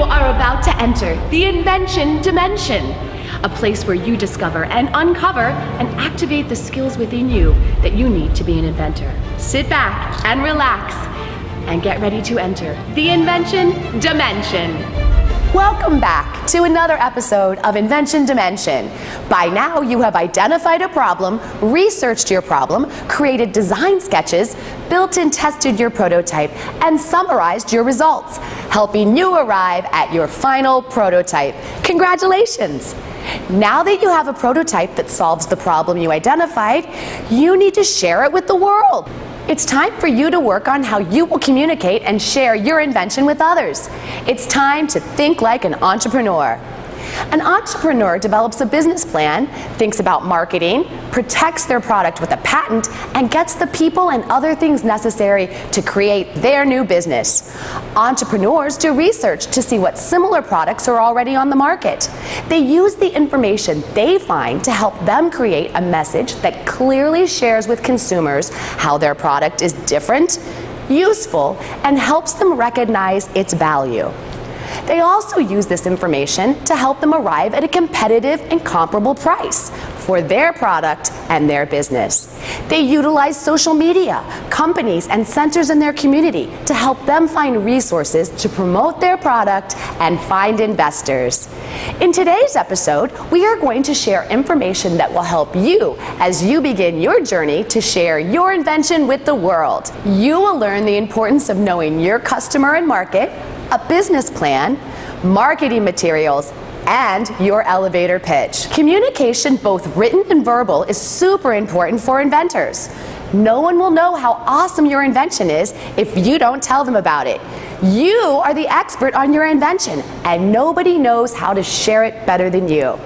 are about to enter the invention dimension, a place where you discover and uncover and activate the skills within you that you need to be an inventor. Sit back and relax and get ready to enter the invention dimension. Welcome back to another episode of Invention Dimension. By now, you have identified a problem, researched your problem, created design sketches, built and tested your prototype, and summarized your results, helping you arrive at your final prototype. Congratulations! Now that you have a prototype that solves the problem you identified, you need to share it with the world. It's time for you to work on how you will communicate and share your invention with others. It's time to think like an entrepreneur. An entrepreneur develops a business plan, thinks about marketing, protects their product with a patent, and gets the people and other things necessary to create their new business. Entrepreneurs do research to see what similar products are already on the market. They use the information they find to help them create a message that clearly shares with consumers how their product is different, useful, and helps them recognize its value. They also use this information to help them arrive at a competitive and comparable price for their product and their business. They utilize social media, companies, and centers in their community to help them find resources to promote their product and find investors. In today's episode, we are going to share information that will help you as you begin your journey to share your invention with the world. You will learn the importance of knowing your customer and market, a business plan, marketing materials, and your elevator pitch. Communication, both written and verbal, is super important for inventors. No one will know how awesome your invention is if you don't tell them about it. You are the expert on your invention, and nobody knows how to share it better than you.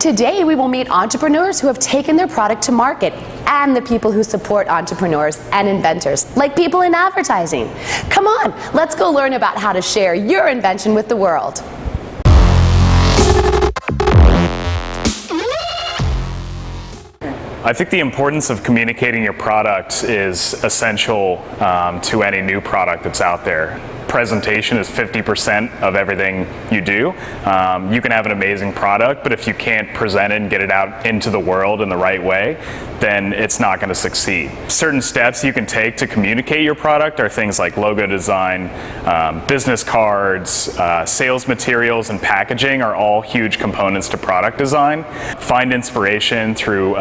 Today, we will meet entrepreneurs who have taken their product to market and the people who support entrepreneurs and inventors, like people in advertising. Come on, let's go learn about how to share your invention with the world. I think the importance of communicating your product is essential to any new product that's out there. Presentation is 50% of everything you do. You can have an amazing product, but if you can't present it and get it out into the world in the right way, then it's not going to succeed. Certain steps you can take to communicate your product are things like logo design, business cards, sales materials, and packaging are all huge components to product design. Find inspiration through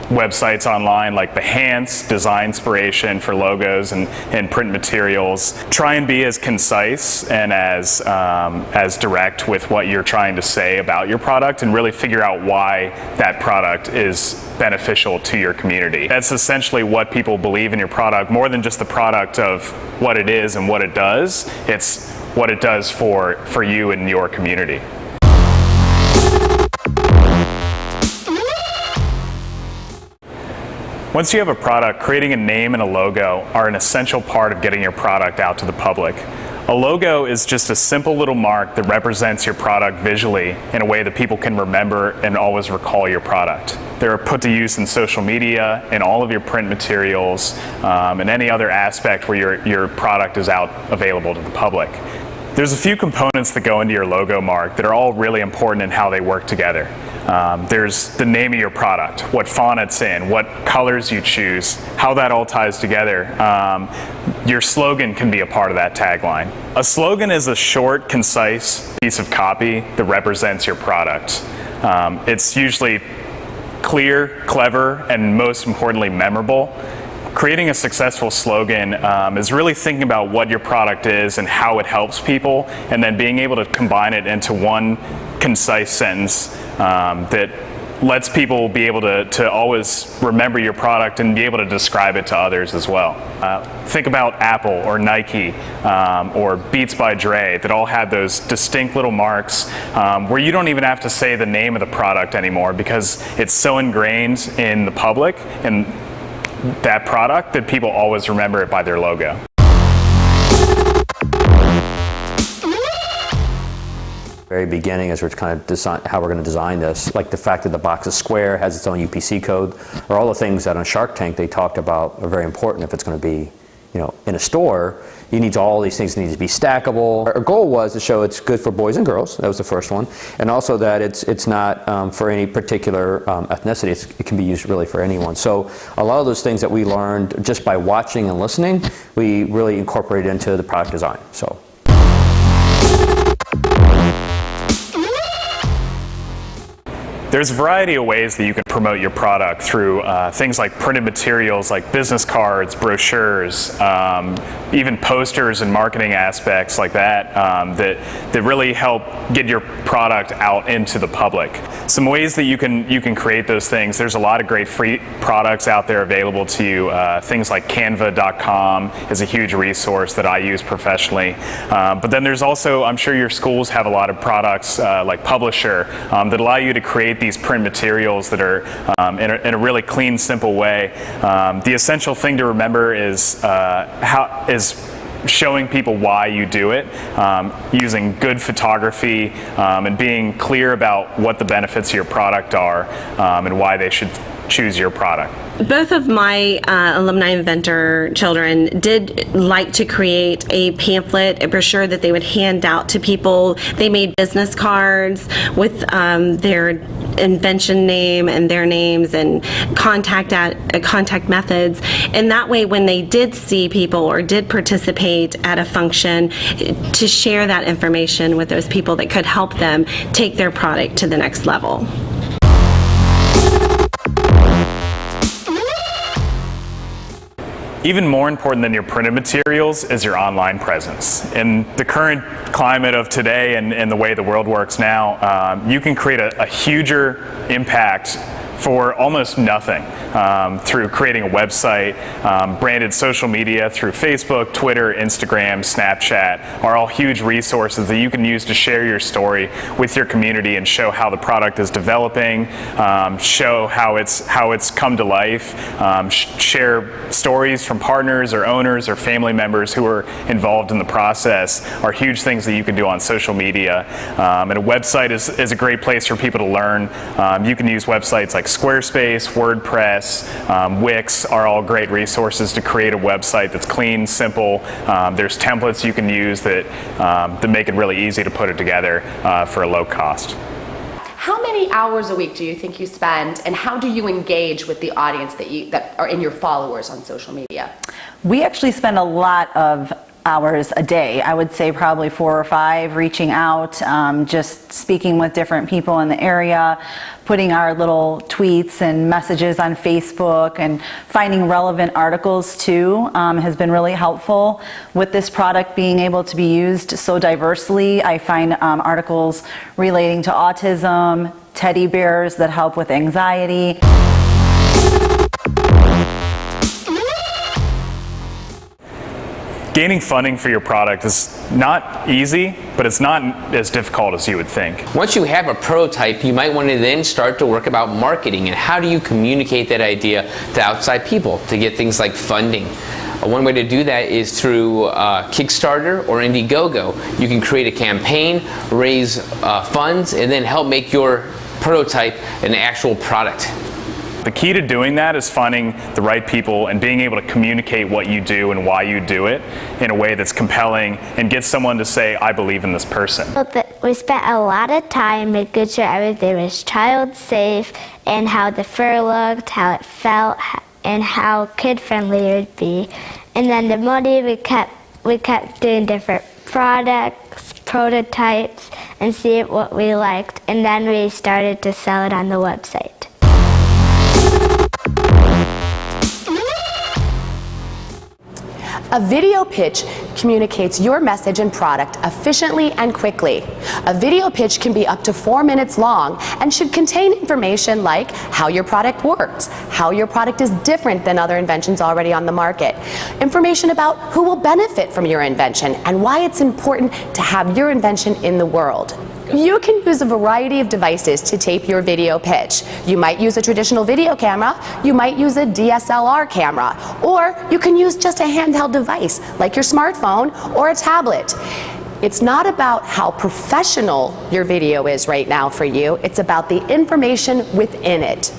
websites online like Behance, design inspiration for logos and print materials. Try and be as concise and as direct with what you're trying to say about your product, and really figure out why that product is beneficial to your community. That's essentially what people believe in your product, more than just the product of what it is and what it does. It's what it does for you and your community. Once you have a product, creating a name and a logo are an essential part of getting your product out to the public. A logo is just a simple little mark that represents your product visually in a way that people can remember and always recall your product. They're put to use in social media, in all of your print materials, and any other aspect where your product is out available to the public. There's a few components that go into your logo mark that are all really important in how they work together. There's the name of your product, what font it's in, what colors you choose, how that all ties together. Your slogan can be a part of that tagline. A slogan is a short, concise piece of copy that represents your product. It's usually clear, clever, and most importantly, memorable. Creating a successful slogan is really thinking about what your product is and how it helps people, and then being able to combine it into one concise sentence that lets people be able to always remember your product and be able to describe it to others as well. Think about Apple or Nike or Beats by Dre that all had those distinct little marks where you don't even have to say the name of the product anymore because it's so ingrained in the public and that product that people always remember it by their logo. Very beginning, as we're kind of design how we're going to design this, like the fact that the box is square, has its own UPC code, or all the things that on Shark Tank they talked about are very important if it's going to be, in a store, you need all these things need to be stackable. Our goal was to show it's good for boys and girls. That was the first one, and also that it's not for any particular ethnicity. It can be used really for anyone. So a lot of those things that we learned just by watching and listening, we really incorporated into the product design. So. There's a variety of ways that you can promote your product through things like printed materials like business cards, brochures, even posters and marketing aspects like that that really help get your product out into the public. Some ways that you can create those things. There's a lot of great free products out there available to you. Things like Canva.com is a huge resource that I use professionally. But then there's also, I'm sure your schools have a lot of products like Publisher that allow you to create these print materials that are in a really clean, simple way. The essential thing to remember is showing people why you do it, using good photography, and being clear about what the benefits of your product are and why they should choose your product. Both of my alumni inventor children did like to create a pamphlet, a brochure that they would hand out to people. They made business cards with their invention name and their names and contact methods. And that way, when they did see people or did participate at a function, to share that information with those people that could help them take their product to the next level. Even more important than your printed materials is your online presence. In the current climate of today and the way the world works now, you can create a huger impact for almost nothing through creating a website. Branded social media through Facebook, Twitter, Instagram, Snapchat are all huge resources that you can use to share your story with your community and show how the product is developing, show how it's come to life, share stories from partners or owners or family members who are involved in the process are huge things that you can do on social media. And a website is a great place for people to learn. You can use websites like Squarespace, WordPress, Wix are all great resources to create a website that's clean, simple. There's templates you can use that make it really easy to put it together for a low cost. How many hours a week do you think you spend, and how do you engage with the audience that are in your followers on social media? We actually spend a lot of hours a day. I would say probably 4 or 5, reaching out, just speaking with different people in the area, putting our little tweets and messages on Facebook, and finding relevant articles too has been really helpful. With this product being able to be used so diversely, I find articles relating to autism, teddy bears that help with anxiety. Gaining funding for your product is not easy, but it's not as difficult as you would think. Once you have a prototype, you might want to then start to work about marketing and how do you communicate that idea to outside people to get things like funding. One way to do that is through Kickstarter or Indiegogo. You can create a campaign, raise funds, and then help make your prototype an actual product. The key to doing that is finding the right people and being able to communicate what you do and why you do it in a way that's compelling and get someone to say, I believe in this person. We spent a lot of time making sure everything was child safe and how the fur looked, how it felt, and how kid friendly it would be. And then the money we kept doing different products, prototypes, and see what we liked. And then we started to sell it on the website. A video pitch communicates your message and product efficiently and quickly. A video pitch can be up to 4 minutes long and should contain information like how your product works, how your product is different than other inventions already on the market, information about who will benefit from your invention, and why it's important to have your invention in the world. You can use a variety of devices to tape your video pitch. You might use a traditional video camera, you might use a DSLR camera, or you can use just a handheld device like your smartphone or a tablet. It's not about how professional your video is right now for you, it's about the information within it.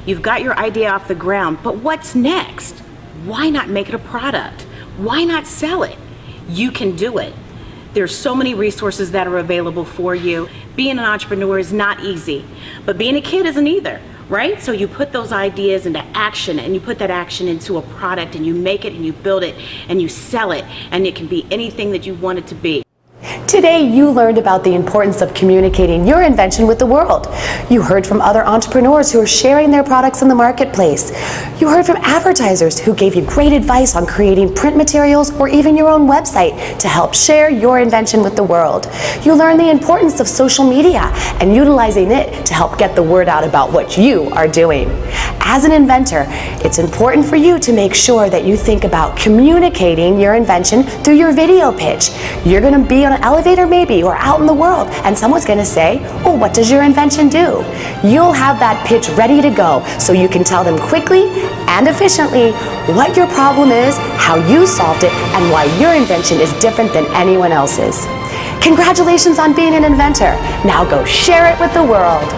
You've got your idea off the ground, but what's next? why not make it a product? Why not sell it? You can do it. There's so many resources that are available for you. Being an entrepreneur is not easy, but being a kid isn't either, right? So you put those ideas into action, and you put that action into a product, and you make it and you build it and you sell it, and it can be anything that you want it to be. Today, you learned about the importance of communicating your invention with the world. You heard from other entrepreneurs who are sharing their products in the marketplace. You heard from advertisers who gave you great advice on creating print materials or even your own website to help share your invention with the world. You learned the importance of social media and utilizing it to help get the word out about what you are doing. As an inventor, it's important for you to make sure that you think about communicating your invention through your video pitch. You're going to be on an elevator maybe, or out in the world, and someone's going to say, "Oh, what does your invention do?" You'll have that pitch ready to go so you can tell them quickly and efficiently what your problem is, how you solved it, and why your invention is different than anyone else's. Congratulations on being an inventor. Now go share it with the world.